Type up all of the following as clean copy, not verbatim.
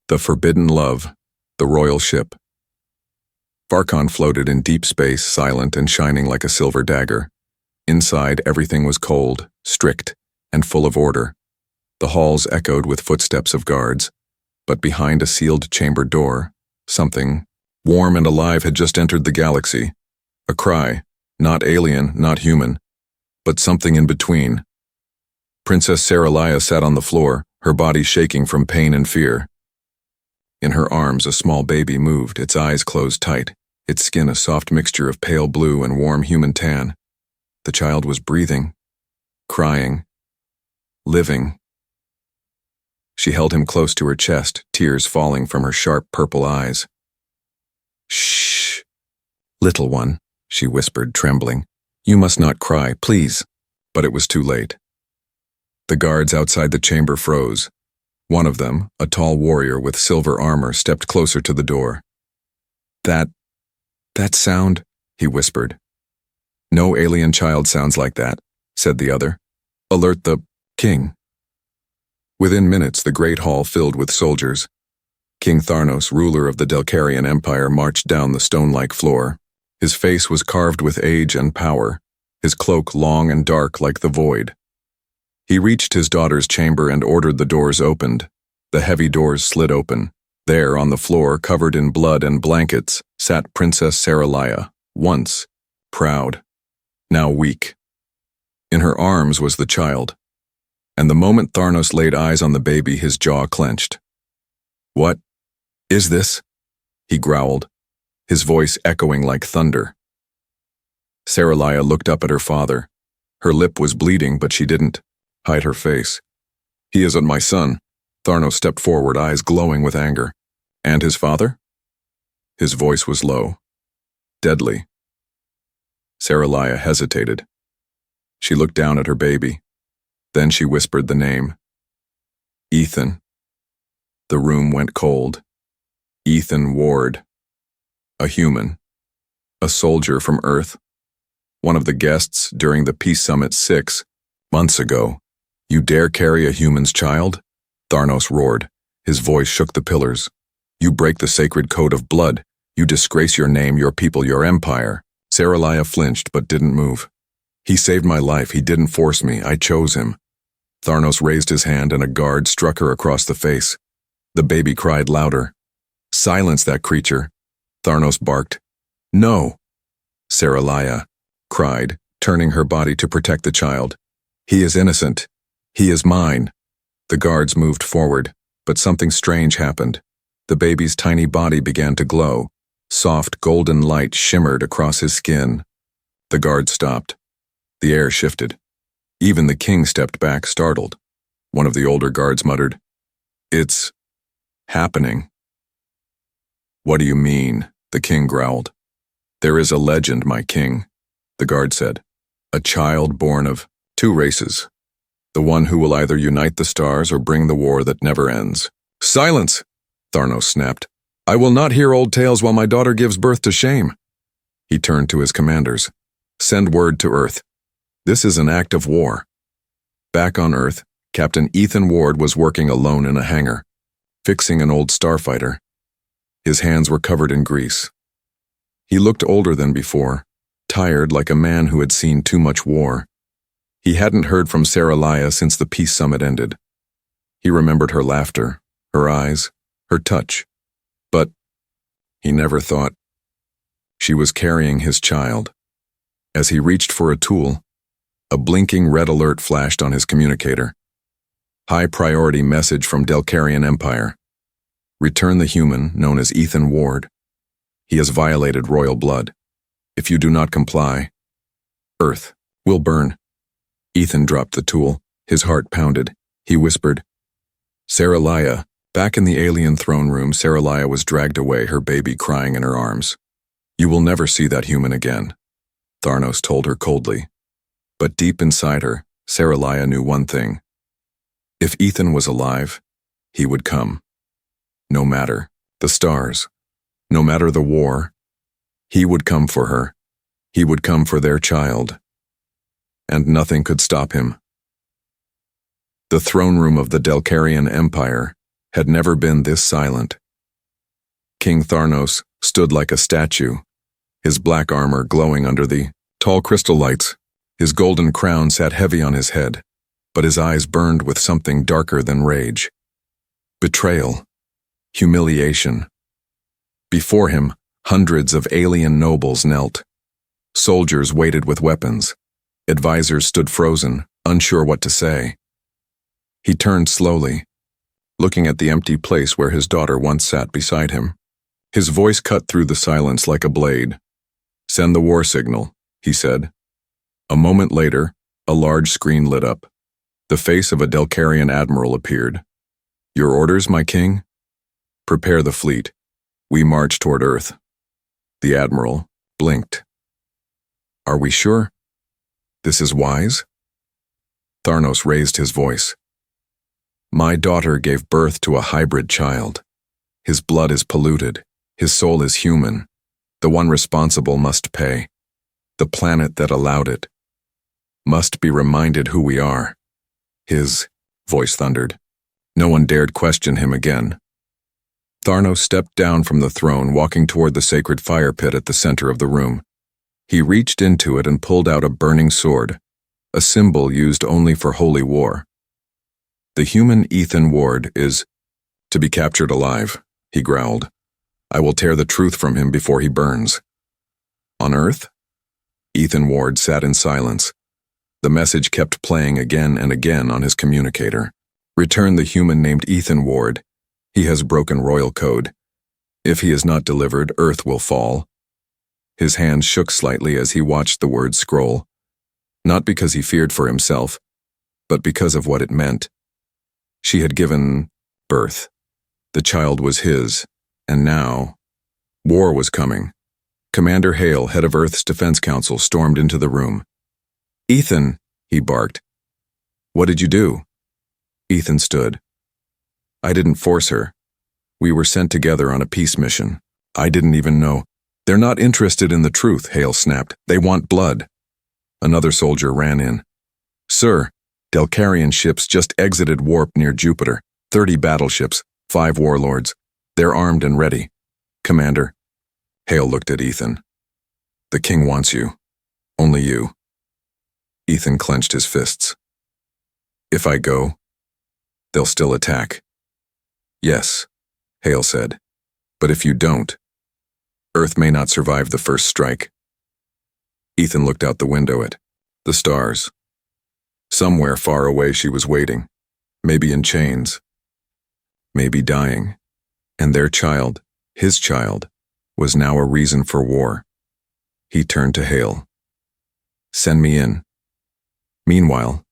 The Forbidden Love, the Royal Ship. Varkon floated in deep space, silent and shining like a silver dagger. Inside, everything was cold, strict, and full of order. The halls echoed with footsteps of guards, but behind a sealed chamber door, something, warm and alive, had just entered the galaxy. A cry, not alien, not human, but something in between. Princess Saralaya sat on the floor, her body shaking from pain and fear. In her arms, a small baby moved, its eyes closed tight, its skin a soft mixture of pale blue and warm human tan. The child was breathing, crying, living. She held him close to her chest, tears falling from her sharp purple eyes. "Shh, little one," she whispered, trembling. "You must not cry, please." But it was too late. The guards outside the chamber froze. One of them, a tall warrior with silver armor, stepped closer to the door. That sound," he whispered. "No alien child sounds like that," said the other. "Alert the king." Within minutes, the great hall filled with soldiers. King Tharnos, ruler of the Delcarian Empire, marched down the stone-like floor. His face was carved with age and power, his cloak long and dark like the void. He reached his daughter's chamber and ordered the doors opened. The heavy doors slid open. There, on the floor, covered in blood and blankets, sat Princess Saralaya, once proud, now weak. In her arms was the child, and the moment Tharnos laid eyes on the baby, his jaw clenched. "What is this?" he growled, his voice echoing like thunder. Saralaya looked up at her father. Her lip was bleeding, but she didn't hide her face. "He isn't my son." Tharnos stepped forward, eyes glowing with anger. "And his father?" His voice was low, deadly. Saralaya hesitated. She looked down at her baby. Then she whispered the name. "Ethan." The room went cold. Ethan Ward. A human. A soldier from Earth. One of the guests during the Peace Summit 6 months ago. "You dare carry a human's child?" Tharnos roared. His voice shook the pillars. "You break the sacred code of blood. You disgrace your name, your people, your empire." Saralaya flinched but didn't move. "He saved my life. He didn't force me. I chose him." Tharnos raised his hand and a guard struck her across the face. The baby cried louder. "Silence that creature," Tharnos barked. "No," Saralaya cried, turning her body to protect the child. "He is innocent. He is mine." The guards moved forward, but something strange happened. The baby's tiny body began to glow. Soft golden light shimmered across his skin. The guards stopped. The air shifted. Even the king stepped back, startled. One of the older guards muttered, "It's happening." "What do you mean?" the king growled. "There is a legend, my king," the guard said. "A child born of 2 races. The one who will either unite the stars or bring the war that never ends." "Silence!" Tharnos snapped. "I will not hear old tales while my daughter gives birth to shame." He turned to his commanders. "Send word to Earth. This is an act of war." Back on Earth, Captain Ethan Ward was working alone in a hangar, fixing an old starfighter. His hands were covered in grease. He looked older than before, tired like a man who had seen too much war. He hadn't heard from Saralaya since the Peace Summit ended. He remembered her laughter, her eyes, her touch. But he never thought she was carrying his child. As he reached for a tool, a blinking red alert flashed on his communicator. High priority message from Delcarian Empire. Return the human known as Ethan Ward. He has violated royal blood. If you do not comply, Earth will burn. Ethan dropped the tool. His heart pounded. He whispered, "Saralaya." Back in the alien throne room, Saralaya was dragged away, her baby crying in her arms. "You will never see that human again," Tharnos told her coldly. But deep inside her, Saralaya knew one thing. If Ethan was alive, he would come. No matter the stars, no matter the war, he would come for her. He would come for their child. And nothing could stop him. The throne room of the Delcarian Empire had never been this silent. King Tharnos stood like a statue, his black armor glowing under the tall crystal lights. His golden crown sat heavy on his head, but his eyes burned with something darker than rage. Betrayal. Humiliation. Before him, hundreds of alien nobles knelt. Soldiers waited with weapons. Advisors stood frozen, unsure what to say. He turned slowly, looking at the empty place where his daughter once sat beside him. His voice cut through the silence like a blade. "Send the war signal," he said. A moment later, a large screen lit up. The face of a Delcarian admiral appeared. "Your orders, my king?" "Prepare the fleet. We march toward Earth." The admiral blinked. "Are we sure? This is wise?" Tharnos raised his voice. "My daughter gave birth to a hybrid child. His blood is polluted. His soul is human. The one responsible must pay. The planet that allowed it must be reminded who we are." His voice thundered. No one dared question him again. Tharnos stepped down from the throne, walking toward the sacred fire pit at the center of the room. He reached into it and pulled out a burning sword, a symbol used only for holy war. "The human Ethan Ward is to be captured alive," he growled. "I will tear the truth from him before he burns." "On Earth?" Ethan Ward sat in silence. The message kept playing again and again on his communicator. "Return the human named Ethan Ward. He has broken royal code. If he is not delivered, Earth will fall." His hands shook slightly as he watched the words scroll, not because he feared for himself, but because of what it meant. She had given birth. The child was his, and now war was coming. Commander Hale, head of Earth's Defense Council, stormed into the room. "Ethan," he barked. "What did you do?" Ethan stood. "I didn't force her. We were sent together on a peace mission. I didn't even know." "They're not interested in the truth," Hale snapped. "They want blood." Another soldier ran in. "Sir, Delcarian ships just exited warp near Jupiter. 30 battleships, 5 warlords. They're armed and ready." "Commander." Hale looked at Ethan. "The king wants you. Only you." Ethan clenched his fists. "If I go, they'll still attack." "Yes," Hale said. "But if you don't, Earth may not survive the first strike." Ethan looked out the window at the stars. Somewhere far away she was waiting, maybe in chains, maybe dying, and their child, his child, was now a reason for war. He turned to Hale. "Send me in." Meanwhile,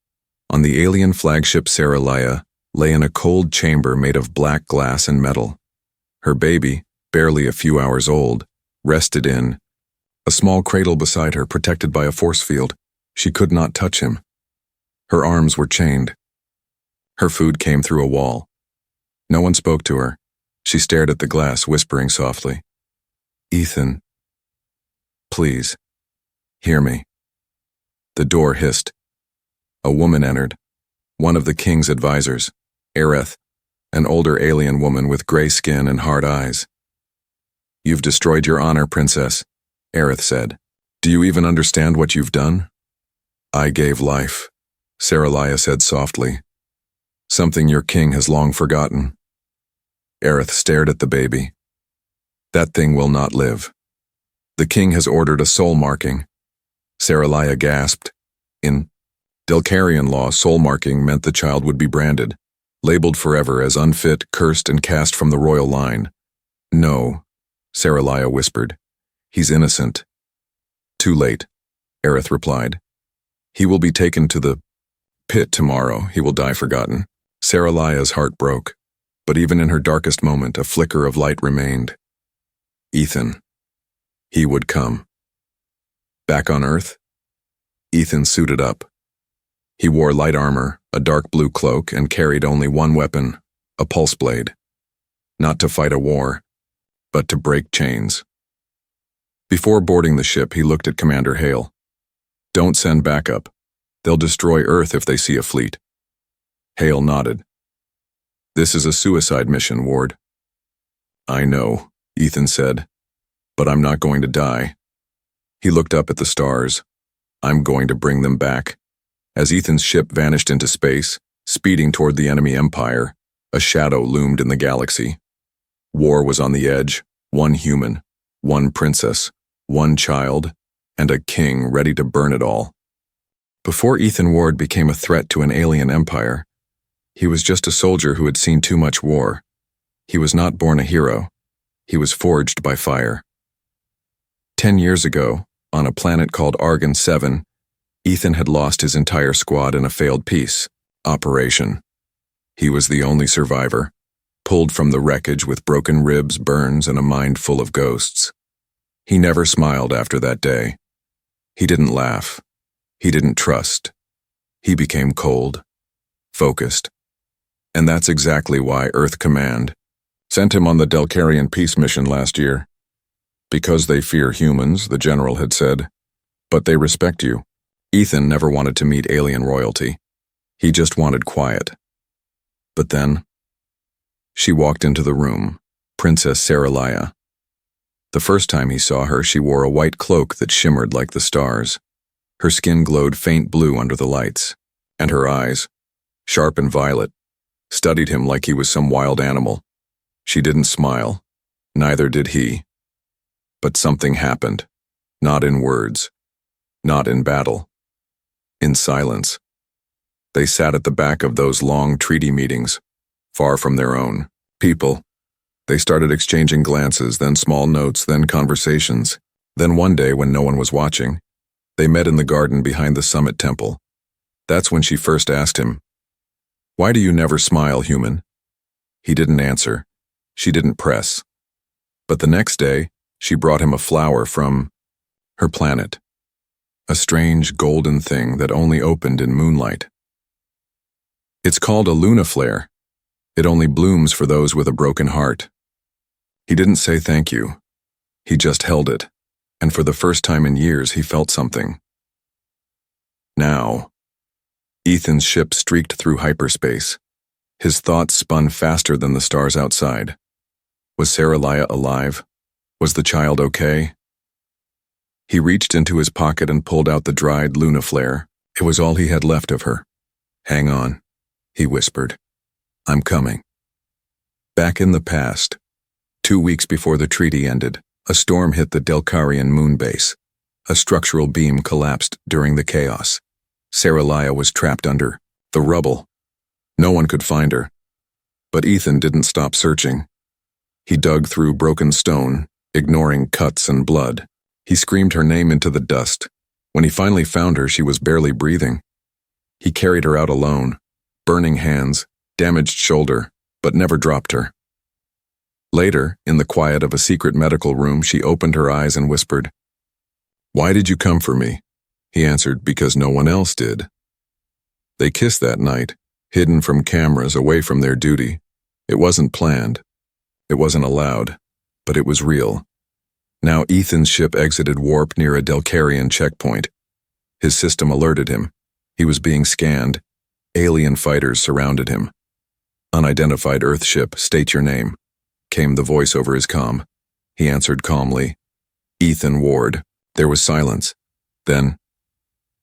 on the alien flagship Saralaya lay in a cold chamber made of black glass and metal. Her baby, barely a few hours old, rested in a small cradle beside her, protected by a force field. She could not touch him. Her arms were chained. Her food came through a wall. No one spoke to her. She stared at the glass, whispering softly, "Ethan, please, hear me." The door hissed. A woman entered, one of the king's advisors, Aerith, an older alien woman with gray skin and hard eyes. "You've destroyed your honor, princess," Aerith said. "Do you even understand what you've done?" "I gave life," Saralaya said softly. "Something your king has long forgotten." Aerith stared at the baby. "That thing will not live. The king has ordered a soul marking." Saralaya gasped. In Delcarian law, soul marking meant the child would be branded, labeled forever as unfit, cursed, and cast from the royal line. "No," Saralaya whispered. "He's innocent." "Too late," Aerith replied. "He will be taken to the pit tomorrow. He will die forgotten." Saralaya's heart broke, but even in her darkest moment, a flicker of light remained. Ethan. He would come. Back on Earth, Ethan suited up. He wore light armor, a dark blue cloak, and carried only one weapon, a pulse blade. Not to fight a war, but to break chains. Before boarding the ship, he looked at Commander Hale. "Don't send backup. They'll destroy Earth if they see a fleet." Hale nodded. This is a suicide mission, Ward. I know, Ethan said, but I'm not going to die. He looked up at the stars. I'm going to bring them back. As Ethan's ship vanished into space, speeding toward the enemy empire, a shadow loomed in the galaxy. War was on the edge, one human, one princess, one child, and a king ready to burn it all. Before Ethan Ward became a threat to an alien empire, he was just a soldier who had seen too much war. He was not born a hero. He was forged by fire. 10 years ago, on a planet called Argon 7, Ethan had lost his entire squad in a failed peace operation. He was the only survivor, pulled from the wreckage with broken ribs, burns, and a mind full of ghosts. He never smiled after that day. He didn't laugh. He didn't trust. He became cold, focused. And that's exactly why Earth Command sent him on the Delcarian peace mission last year. Because they fear humans, the general had said, but they respect you. Ethan never wanted to meet alien royalty. He just wanted quiet. But then, she walked into the room, Princess Saralaya. The first time he saw her, she wore a white cloak that shimmered like the stars. Her skin glowed faint blue under the lights, and her eyes, sharp and violet, studied him like he was some wild animal. She didn't smile, neither did he. But something happened, not in words, not in battle, in silence. They sat at the back of those long treaty meetings, far from their own people. They started exchanging glances, then small notes, then conversations. Then one day, when no one was watching, they met in the garden behind the summit temple. That's when she first asked him, "Why do you never smile, human?" He didn't answer. She didn't press. But the next day, she brought him a flower from her planet, a strange golden thing that only opened in moonlight. It's called a lunaflare. It only blooms for those with a broken heart. He didn't say thank you. He just held it, and for the first time in years he felt something. Now, Ethan's ship streaked through hyperspace. His thoughts spun faster than the stars outside. Was Saralaya alive? Was the child okay? He reached into his pocket and pulled out the dried lunaflare. It was all he had left of her. "Hang on," he whispered. "I'm coming." Back in the past, 2 weeks before the treaty ended, a storm hit the Delcarian moon base. A structural beam collapsed during the chaos. Saralaya was trapped under the rubble. No one could find her. But Ethan didn't stop searching. He dug through broken stone, ignoring cuts and blood. He screamed her name into the dust. When he finally found her, she was barely breathing. He carried her out alone, burning hands, damaged shoulder, but never dropped her. Later, in the quiet of a secret medical room, she opened her eyes and whispered, "Why did you come for me?" He answered, "Because no one else did." They kissed that night, hidden from cameras, away from their duty. It wasn't planned. It wasn't allowed, but it was real. Now Ethan's ship exited warp near a Delcarian checkpoint. His system alerted him. He was being scanned. Alien fighters surrounded him. "Unidentified Earth ship, state your name," came the voice over his comm. He answered calmly, "Ethan Ward." There was silence. Then,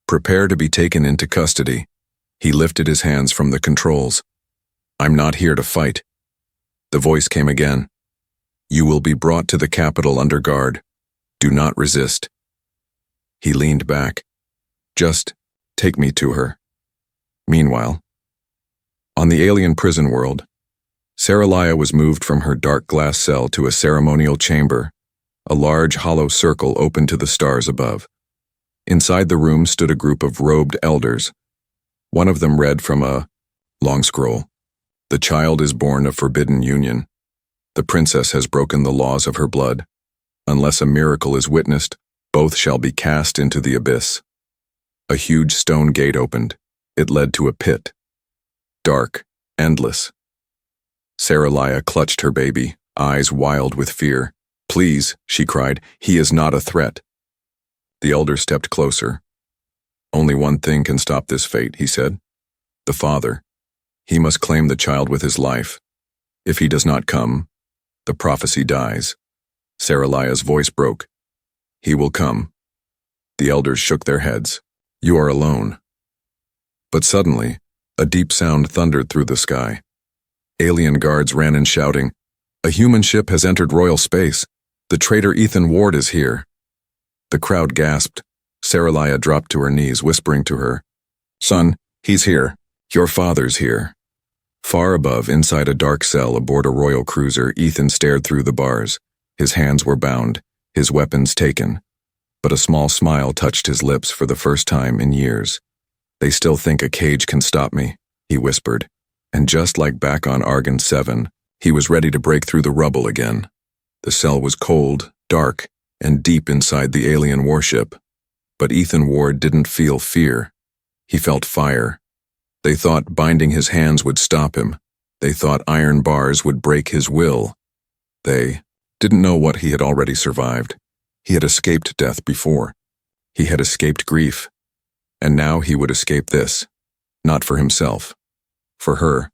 "Prepare to be taken into custody." He lifted his hands from the controls. "I'm not here to fight." The voice came again. "You will be brought to the capital under guard. Do not resist." He leaned back. "Just take me to her." Meanwhile, on the alien prison world, Saralaya was moved from her dark glass cell to a ceremonial chamber, a large hollow circle open to the stars above. Inside the room stood a group of robed elders. One of them read from a long scroll. "The child is born of forbidden union. The princess has broken the laws of her blood. Unless a miracle is witnessed, both shall be cast into the abyss." A huge stone gate opened. It led to a pit. Dark, endless. Saralaya clutched her baby, eyes wild with fear. "Please," she cried, "he is not a threat." The elder stepped closer. "Only one thing can stop this fate," he said. "The father. He must claim the child with his life. If he does not come, the prophecy dies. Saralia's voice broke. He will come. The elders shook their heads. You are alone. But suddenly, a deep sound thundered through the sky. Alien guards ran in shouting, "A human ship has entered royal space. The traitor Ethan Ward is here." The crowd gasped. Saralia dropped to her knees, whispering to her, "Son, he's here. Your father's here." Far above, inside a dark cell aboard a royal cruiser, Ethan stared through the bars. His hands were bound, his weapons taken. But a small smile touched his lips for the first time in years. "They still think a cage can stop me," he whispered. And just like back on Argon 7, he was ready to break through the rubble again. The cell was cold, dark, and deep inside the alien warship. But Ethan Ward didn't feel fear. He felt fire. They thought binding his hands would stop him. They thought iron bars would break his will. They didn't know what he had already survived. He had escaped death before. He had escaped grief. And now he would escape this. Not for himself. For her.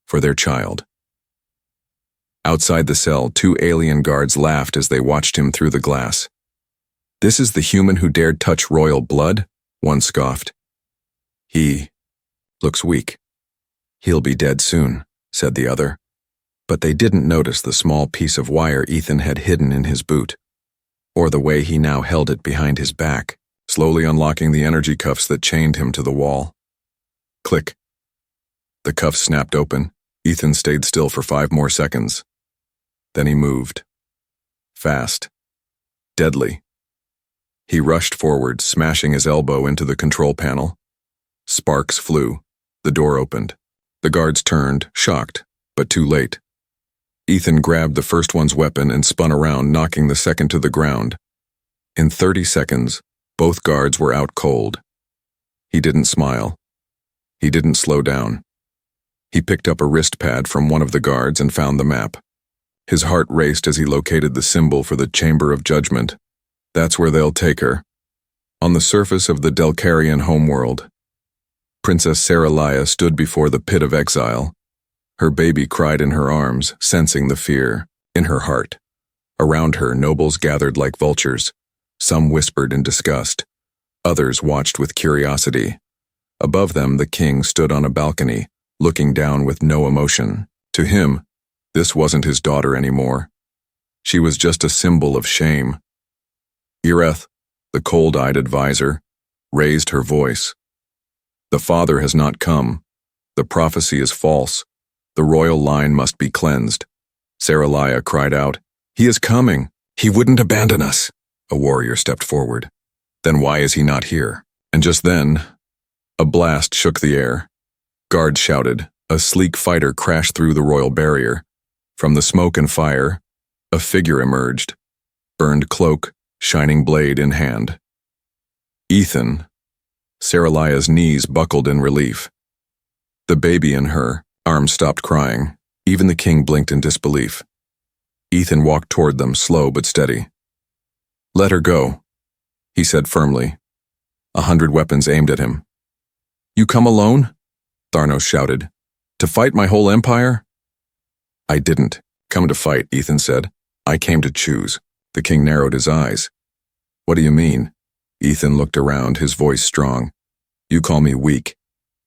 For their child. Outside the cell, 2 alien guards laughed as they watched him through the glass. "This is the human who dared touch royal blood?" one scoffed. "He looks weak. He'll be dead soon," said the other. But they didn't notice the small piece of wire Ethan had hidden in his boot, or the way he now held it behind his back, slowly unlocking the energy cuffs that chained him to the wall. Click. The cuffs snapped open. Ethan stayed still for 5 more seconds. Then he moved. Fast. Deadly. He rushed forward, smashing his elbow into the control panel. Sparks flew. The door opened. The guards turned, shocked, but too late. Ethan grabbed the first one's weapon and spun around, knocking the second to the ground. In 30 seconds, both guards were out cold. He didn't smile. He didn't slow down. He picked up a wrist pad from one of the guards and found the map. His heart raced as he located the symbol for the Chamber of Judgment. That's where they'll take her. On the surface of the Delcarian homeworld, Princess Saralia stood before the pit of exile. Her baby cried in her arms, sensing the fear in her heart. Around her, nobles gathered like vultures. Some whispered in disgust. Others watched with curiosity. Above them, the king stood on a balcony, looking down with no emotion. To him, this wasn't his daughter anymore. She was just a symbol of shame. Ireth, the cold-eyed advisor, raised her voice. "The father has not come. The prophecy is false. The royal line must be cleansed." Saralia cried out, "He is coming. He wouldn't abandon us." A warrior stepped forward. "Then why is he not here?" And just then, a blast shook the air. Guards shouted. A sleek fighter crashed through the royal barrier. From the smoke and fire, a figure emerged. Burned cloak, shining blade in hand. Ethan. Saralia's knees buckled in relief. The baby in her arms stopped crying. Even the king blinked in disbelief. Ethan walked toward them, slow but steady. "Let her go," he said firmly. 100 weapons aimed at him. "You come alone?" Tharnos shouted. "To fight my whole empire?" "I didn't come to fight," Ethan said. "I came to choose." The king narrowed his eyes. "What do you mean?" Ethan looked around, his voice strong. "You call me weak.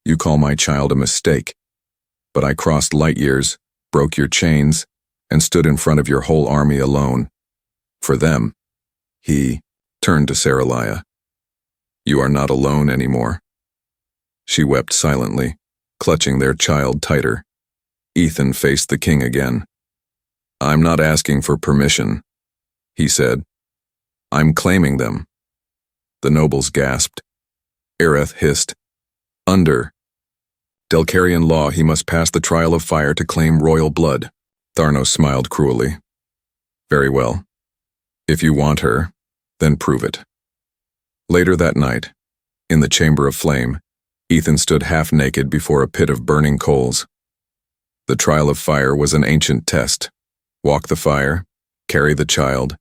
You call my child a mistake. But I crossed light years, broke your chains, and stood in front of your whole army alone. For them." He turned to Saralia. "You are not alone anymore." She wept silently, clutching their child tighter. Ethan faced the king again. "I'm not asking for permission," he said. "I'm claiming them." The nobles gasped. Ireth hissed. "Under Delcarian law, he must pass the trial of fire to claim royal blood." Tharnos smiled cruelly. "Very well. If you want her, then prove it." Later that night, in the Chamber of Flame, Ethan stood half-naked before a pit of burning coals. The trial of fire was an ancient test. Walk the fire, carry the child,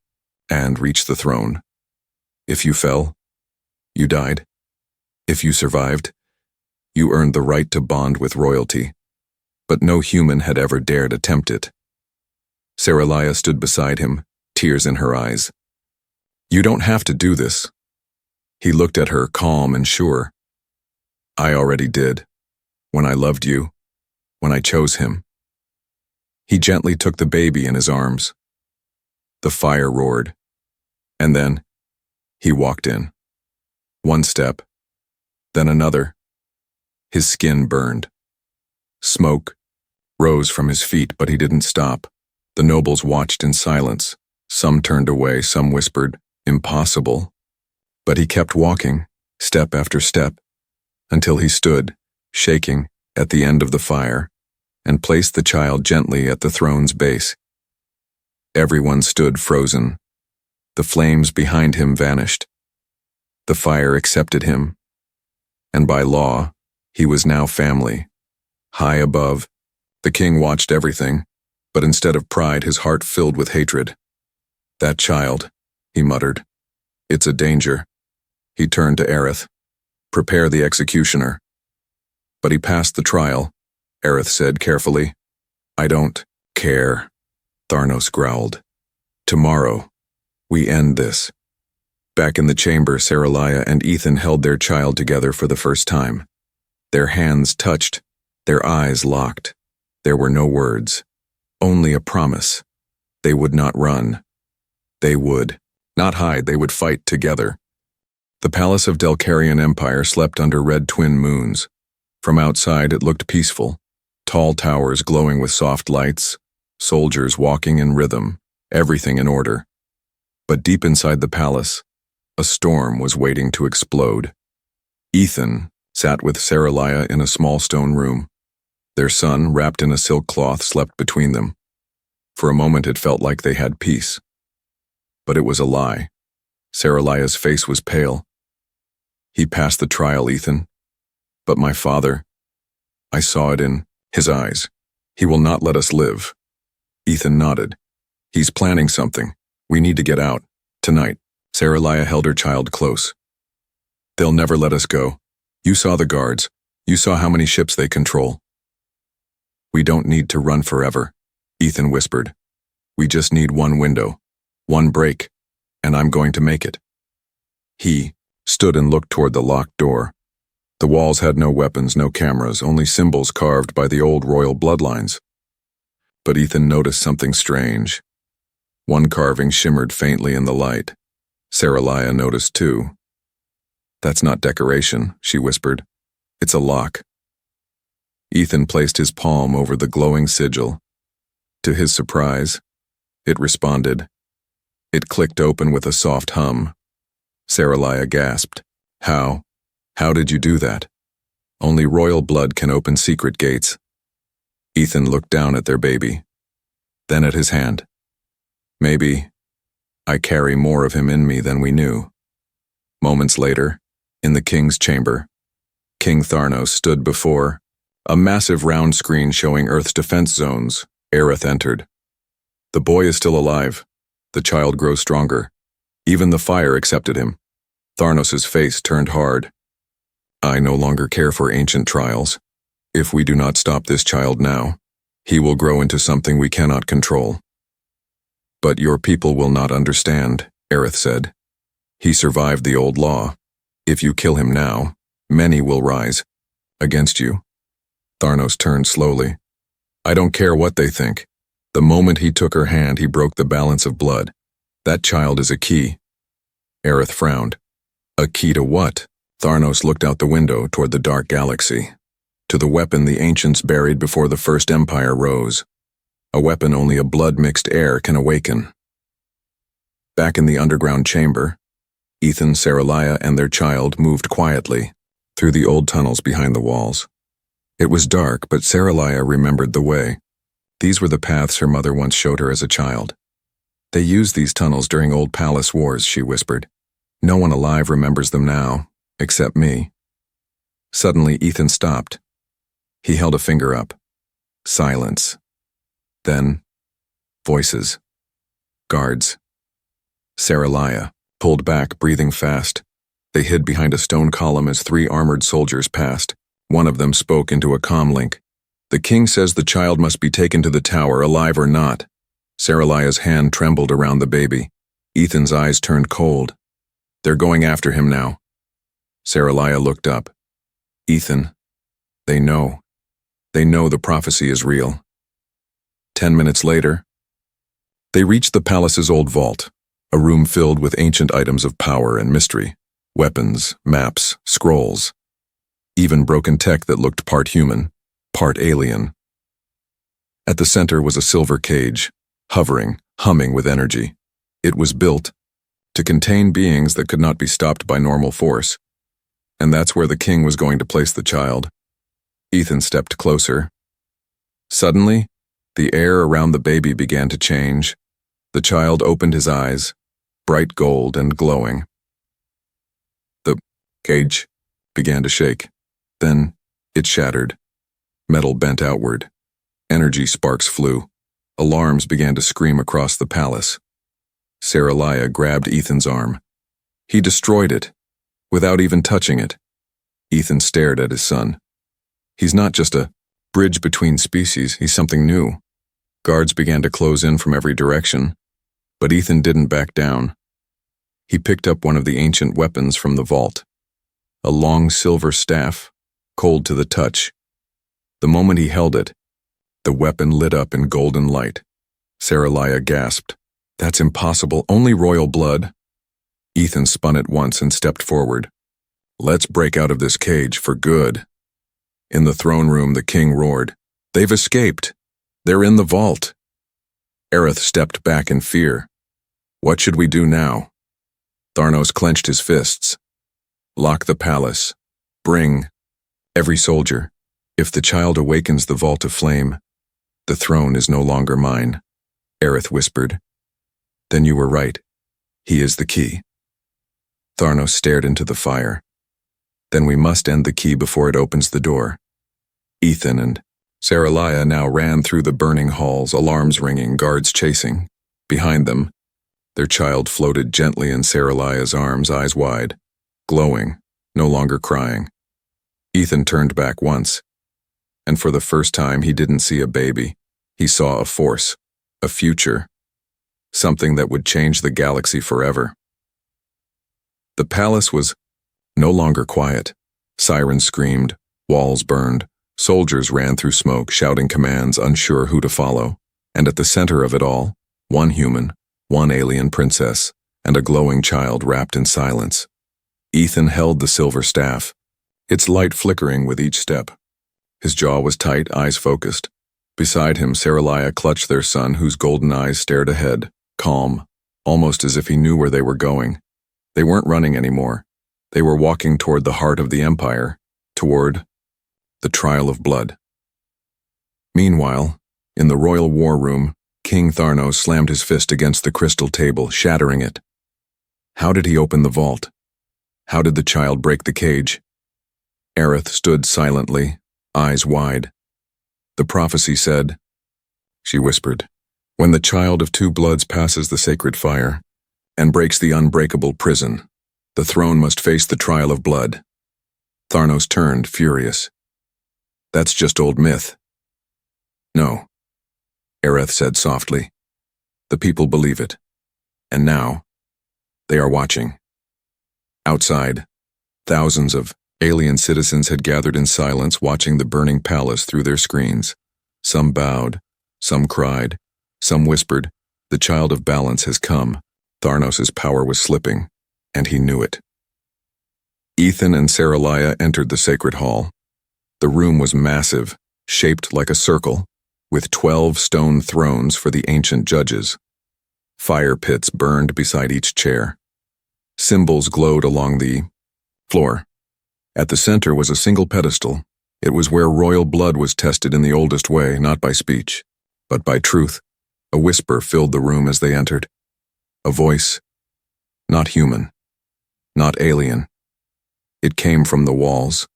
and reach the throne. If you fell, you died. If you survived, you earned the right to bond with royalty. but no human had ever dared attempt it. Saralaya stood beside him, tears in her eyes. "You don't have to do this." He looked at her, calm and sure. "I already did. When I loved you. When I chose him." He gently took the baby in his arms. The fire roared. And then, he walked in. One step, then another. His skin burned. Smoke rose from his feet, but he didn't stop. The nobles watched in silence. Some turned away, some whispered, "Impossible." But he kept walking, step after step, until he stood, shaking, at the end of the fire, and placed the child gently at the throne's base. Everyone stood frozen. The flames behind him vanished. The fire accepted him, and by law, he was now family. High above, the king watched everything, but instead of pride, his heart filled with hatred. "That child," he muttered. "It's a danger." He turned to Aerith. "Prepare the executioner." "But he passed the trial," Aerith said carefully. "I don't care," Tharnos growled. "Tomorrow, we end this." Back in the chamber, Saralaya and Ethan held their child together for the first time. Their hands touched, their eyes locked. There were no words, only a promise. They would not run. They would not hide, they would fight together. The palace of Delcarian Empire slept under red twin moons. From outside it looked peaceful, tall towers glowing with soft lights, soldiers walking in rhythm, everything in order. But deep inside the palace, a storm was waiting to explode. Ethan sat with Saralaya in a small stone room. Their son, wrapped in a silk cloth, slept between them. For a moment it felt like they had peace. But it was a lie. Saralaya's face was pale. "He passed the trial, Ethan. But my father, I saw it in his eyes. He will not let us live." Ethan nodded. "He's planning something. We need to get out. Tonight." Saralaya held her child close. "They'll never let us go. You saw the guards. You saw how many ships they control." "We don't need to run forever," Ethan whispered. "We just need one window, one break, and I'm going to make it." He stood and looked toward the locked door. The walls had no weapons, no cameras, only symbols carved by the old royal bloodlines. But Ethan noticed something strange. One carving shimmered faintly in the light. Saralaya noticed too. "That's not decoration," she whispered. "It's a lock." Ethan placed his palm over the glowing sigil. To his surprise, it responded. It clicked open with a soft hum. Saralaya gasped. How did you do that?" "Only royal blood can open secret gates." Ethan looked down at their baby, then at his hand. "Maybe I carry more of him in me than we knew." Moments later, in the king's chamber, King Tharnos stood before a massive round screen showing Earth's defense zones. Aerith entered. "The boy is still alive. The child grows stronger. Even the fire accepted him." Tharnos's face turned hard. "I no longer care for ancient trials. If we do not stop this child now, he will grow into something we cannot control." "But your people will not understand," Aerith said. "He survived the old law. If you kill him now, many will rise against you." Tharnos turned slowly. "I don't care what they think." The moment he took her hand, he broke the balance of blood. "That child is a key." Aerith frowned. "A key to what?" Tharnos looked out the window toward the dark galaxy. "To the weapon the ancients buried before the First Empire rose. A weapon only a blood-mixed heir can awaken." Back in the underground chamber, Ethan, Saralaya, and their child moved quietly through the old tunnels behind the walls. It was dark, but Saralaya remembered the way. These were the paths her mother once showed her as a child. "They used these tunnels during old palace wars," she whispered. "No one alive remembers them now, except me." Suddenly, Ethan stopped. He held a finger up. Silence. Then, voices. Guards. Saralaya pulled back, breathing fast. They hid behind a stone column as 3 armored soldiers passed. One of them spoke into a comm link. The king says the child must be taken to the tower, alive or not. Saralia's hand trembled around the baby. Ethan's eyes turned cold. They're going after him now. Saralia looked up. Ethan, they know. They know the prophecy is real. 10 minutes later, they reached the palace's old vault, a room filled with ancient items of power and mystery, weapons, maps, scrolls, even broken tech that looked part human, part alien. At the center was a silver cage, hovering, humming with energy. It was built to contain beings that could not be stopped by normal force, and that's where the king was going to place the child. Ethan stepped closer. Suddenly, the air around the baby began to change. The child opened his eyes, bright gold and glowing. The cage began to shake. Then it shattered. Metal bent outward. Energy sparks flew. Alarms began to scream across the palace. Saralia grabbed Ethan's arm. He destroyed it, without even touching it. Ethan stared at his son. He's not just a bridge between species, he's something new. Guards began to close in from every direction, but Ethan didn't back down. He picked up one of the ancient weapons from the vault. A long silver staff, cold to the touch. The moment he held it, the weapon lit up in golden light. Saralia gasped. That's impossible, only royal blood. Ethan spun at once and stepped forward. Let's break out of this cage for good. In the throne room, the king roared. They've escaped. They're in the vault. Aerith stepped back in fear. What should we do now? Tharnos clenched his fists. Lock the palace. Bring every soldier. If the child awakens the vault of flame, the throne is no longer mine. Aerith whispered. Then you were right. He is the key. Tharnos stared into the fire. Then we must end the key before it opens the door. Ethan and Saralia now ran through the burning halls, alarms ringing, guards chasing. Behind them, their child floated gently in Saralia's arms, eyes wide, glowing, no longer crying. Ethan turned back once, and for the first time he didn't see a baby. He saw a force, a future, something that would change the galaxy forever. The palace was no longer quiet. Sirens screamed, walls burned, soldiers ran through smoke, shouting commands, unsure who to follow. And at the center of it all, one human, one alien princess, and a glowing child wrapped in silence. Ethan held the silver staff, its light flickering with each step. His jaw was tight, eyes focused. Beside him, Saralia clutched their son, whose golden eyes stared ahead, calm, almost as if he knew where they were going. They weren't running anymore. They were walking toward the heart of the Empire, toward the trial of blood. Meanwhile, in the royal war room, King Tharnos slammed his fist against the crystal table, shattering it. How did he open the vault? How did the child break the cage? Aerith stood silently, eyes wide. The prophecy said, she whispered, when the child of two bloods passes the sacred fire and breaks the unbreakable prison, the throne must face the trial of blood. Tharnos turned, furious. That's just old myth. No, Aerith said softly. The people believe it. And now, they are watching. Outside, thousands of alien citizens had gathered in silence, watching the burning palace through their screens. Some bowed, some cried, some whispered, the child of balance has come. Tharnos' power was slipping, and he knew it. Ethan and Saralia entered the sacred hall. The room was massive, shaped like a circle, with 12 stone thrones for the ancient judges. Fire pits burned beside each chair. Symbols glowed along the floor. At the center was a single pedestal. It was where royal blood was tested in the oldest way, not by speech, but by truth. A whisper filled the room as they entered. A voice, not human, not alien. It came from the walls,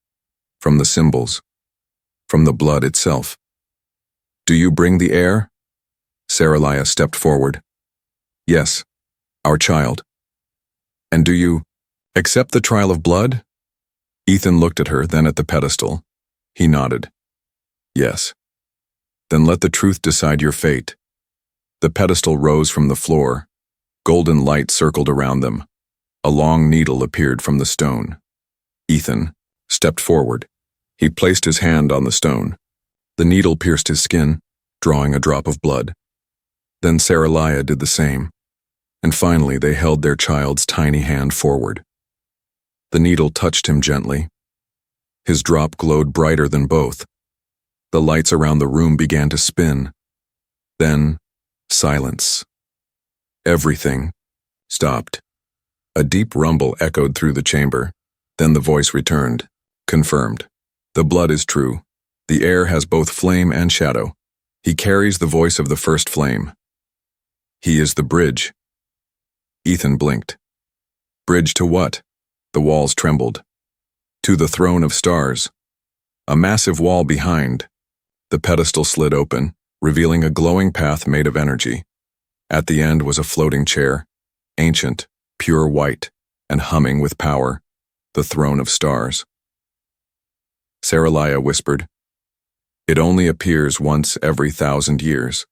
from the symbols, from the blood itself. Do you bring the heir? Saralia stepped forward. Yes, our child. And do you accept the trial of blood? Ethan looked at her, then at the pedestal. He nodded. Yes. Then let the truth decide your fate. The pedestal rose from the floor. Golden light circled around them. A long needle appeared from the stone. Ethan stepped forward. He placed his hand on the stone. The needle pierced his skin, drawing a drop of blood. Then Saraliah did the same. And finally they held their child's tiny hand forward. The needle touched him gently. His drop glowed brighter than both. The lights around the room began to spin. Then, silence. Everything stopped. A deep rumble echoed through the chamber. Then the voice returned. Confirmed. The blood is true. The air has both flame and shadow. He carries the voice of the first flame. He is the bridge. Ethan blinked. Bridge to what? The walls trembled. To the throne of stars. A massive wall behind. The pedestal slid open, revealing a glowing path made of energy. At the end was a floating chair, ancient, pure white, and humming with power, the throne of stars. Saraliah whispered, "It only appears once every 1,000 years."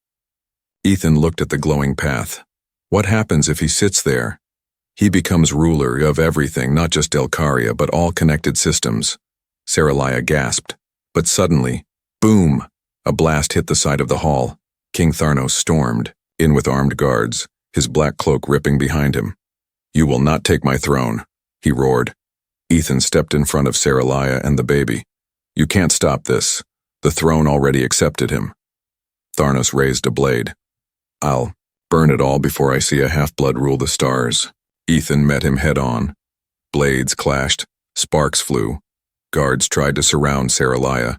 Ethan looked at the glowing path. What happens if he sits there? He becomes ruler of everything, not just Delcaria, but all connected systems. Saraliah gasped. But suddenly, boom! A blast hit the side of the hall. King Tharnos stormed, in with armed guards, his black cloak ripping behind him. "You will not take my throne," he roared. Ethan stepped in front of Saraliah and the baby. "You can't stop this. The throne already accepted him." Tharnos raised a blade. "I'll burn it all before I see a half-blood rule the stars." Ethan met him head-on. Blades clashed, sparks flew. Guards tried to surround Saraliah,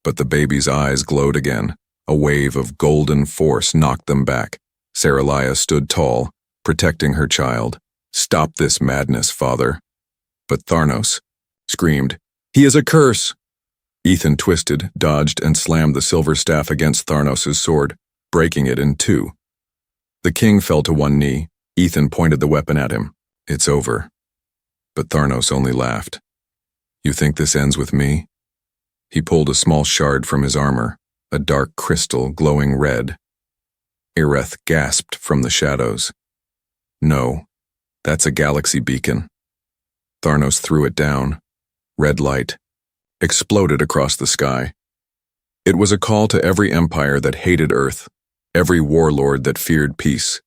but the baby's eyes glowed again. A wave of golden force knocked them back. Saraliah stood tall, protecting her child. "Stop this madness, father." But Tharnos screamed, "He is a curse!" Ethan twisted, dodged, and slammed the silver staff against Tharnos' sword, breaking it in two. The king fell to one knee. Ethan pointed the weapon at him. "It's over." But Tharnos only laughed. "You think this ends with me?" He pulled a small shard from his armor, a dark crystal glowing red. Ireth gasped from the shadows. "No, that's a galaxy beacon." Tharnos threw it down. Red light exploded across the sky. It was a call to every empire that hated Earth, every warlord that feared peace.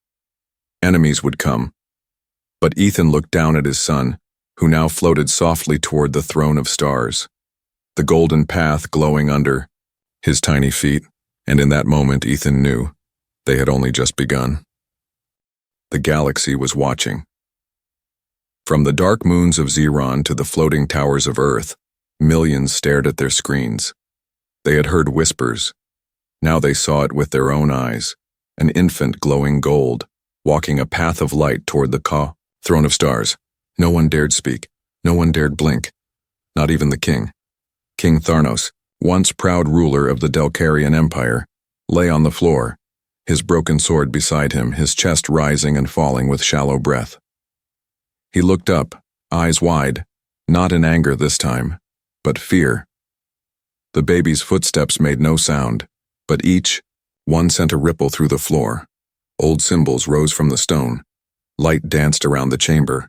Enemies would come. But Ethan looked down at his son, who now floated softly toward the throne of stars, the golden path glowing under his tiny feet, and in that moment Ethan knew they had only just begun. The galaxy was watching. From the dark moons of Xeron to the floating towers of Earth, millions stared at their screens. They had heard whispers. Now they saw it with their own eyes, an infant glowing gold, walking a path of light toward the throne of stars. No one dared speak. No one dared blink. Not even the king. King Tharnos, once proud ruler of the Delcarian Empire, lay on the floor, his broken sword beside him, his chest rising and falling with shallow breath. He looked up, eyes wide, not in anger this time, but fear. The baby's footsteps made no sound, but each one sent a ripple through the floor. Old symbols rose from the stone. Light danced around the chamber.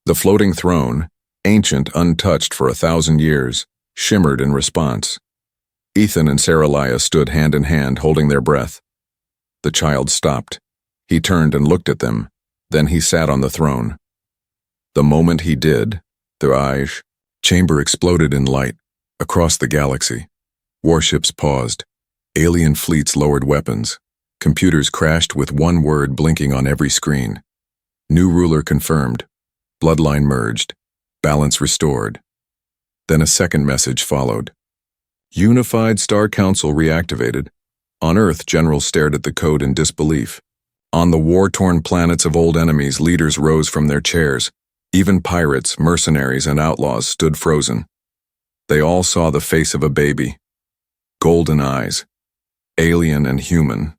The floating throne, ancient, untouched for 1,000 years, shimmered in response. Ethan and Saraliah stood hand in hand, holding their breath. The child stopped. He turned and looked at them. Then he sat on the throne. The moment he did, the chamber exploded in light. Across the galaxy, warships paused. Alien fleets lowered weapons. Computers crashed with one word blinking on every screen. New ruler confirmed. Bloodline merged. Balance restored. Then a second message followed. Unified Star Council reactivated. On Earth, generals stared at the code in disbelief. On the war-torn planets of old enemies, leaders rose from their chairs. Even pirates, mercenaries, and outlaws stood frozen. They all saw the face of a baby. Golden eyes. Alien and human.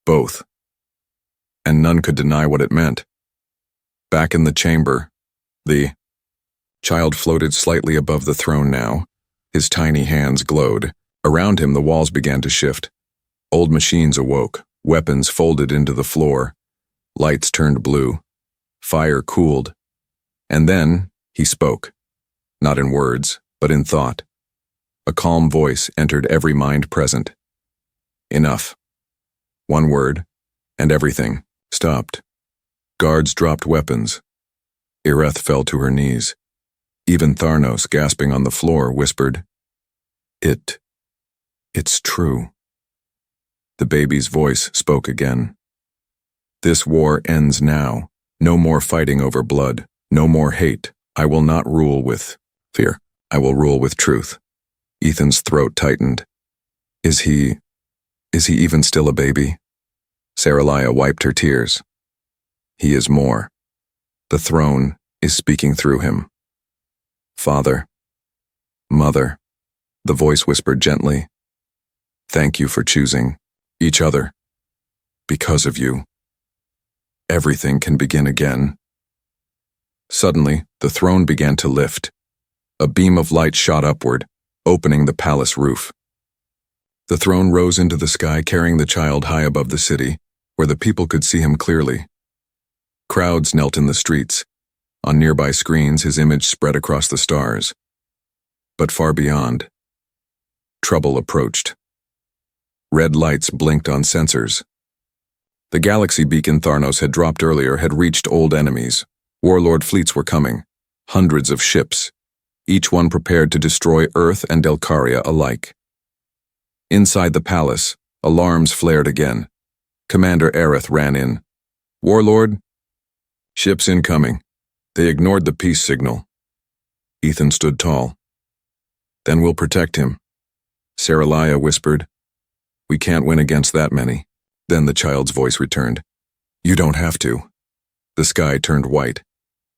Both. And none could deny what it meant. Back in the chamber, the child floated slightly above the throne now. His tiny hands glowed, Around him, the walls began to shift. Old machines awoke, weapons folded into the floor, lights turned blue, fire cooled. And then he spoke, not in words, but in thought. A calm voice entered every mind present. Enough. One word, and everything stopped. Guards dropped weapons. Ireth fell to her knees. Even Tharnos, gasping on the floor, whispered, It's true. The baby's voice spoke again. This war ends now. No more fighting over blood. No more hate. I will not rule with fear. I will rule with truth. Ethan's throat tightened. Is he even still a baby? Saraliah wiped her tears. He is more. The throne is speaking through him. Father, Mother, the voice whispered gently. Thank you for choosing each other. Because of you, everything can begin again. Suddenly, the throne began to lift. A beam of light shot upward, opening the palace roof. The throne rose into the sky, carrying the child high above the city, where the people could see him clearly. Crowds knelt in the streets. On nearby screens, his image spread across the stars. But far beyond, trouble approached. Red lights blinked on sensors. The galaxy beacon Tharnos had dropped earlier had reached old enemies. Warlord fleets were coming, hundreds of ships, each one prepared to destroy Earth and Delcaria alike. Inside the palace, alarms flared again. Commander Aerith ran in. Warlord? Ships incoming. They ignored the peace signal. Ethan stood tall. Then we'll protect him. Saraliah whispered. We can't win against that many. Then the child's voice returned. You don't have to. The sky turned white.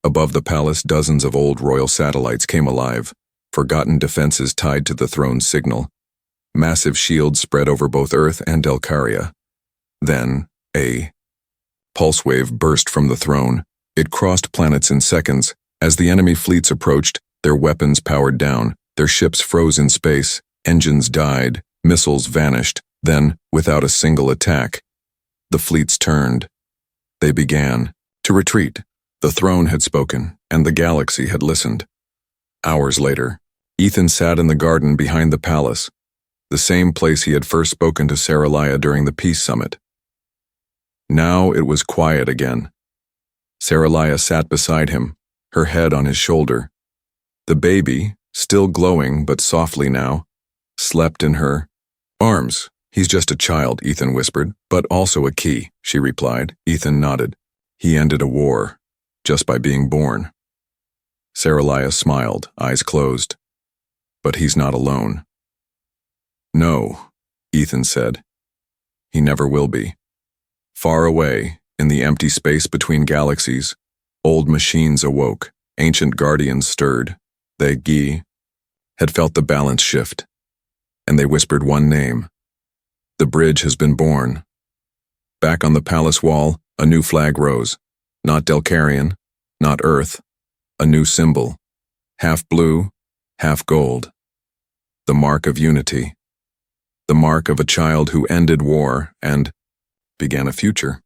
Above the palace, dozens of old royal satellites came alive, forgotten defenses tied to the throne's signal. Massive shields spread over both Earth and Delcaria. Then, a pulse wave burst from the throne. It crossed planets in seconds. As the enemy fleets approached, their weapons powered down, their ships froze in space, engines died, missiles vanished. Then, without a single attack, the fleets turned. They began to retreat. The throne had spoken, and the galaxy had listened. Hours later, Ethan sat in the garden behind the palace, the same place he had first spoken to Saraliah during the peace summit. Now it was quiet again. Saraliah sat beside him, her head on his shoulder. The baby, still glowing but softly now, slept in her arms. He's just a child, Ethan whispered, but also a key, she replied. Ethan nodded. He ended a war, just by being born. Saraliah smiled, eyes closed. But he's not alone. No, Ethan said. He never will be. Far away, in the empty space between galaxies, old machines awoke, ancient guardians stirred. They, had felt the balance shift, and they whispered one name. The bridge has been born. Back on the palace wall, a new flag rose. Not Delcarian, not Earth. A new symbol. Half blue, half gold. The mark of unity. The mark of a child who ended war and began a future.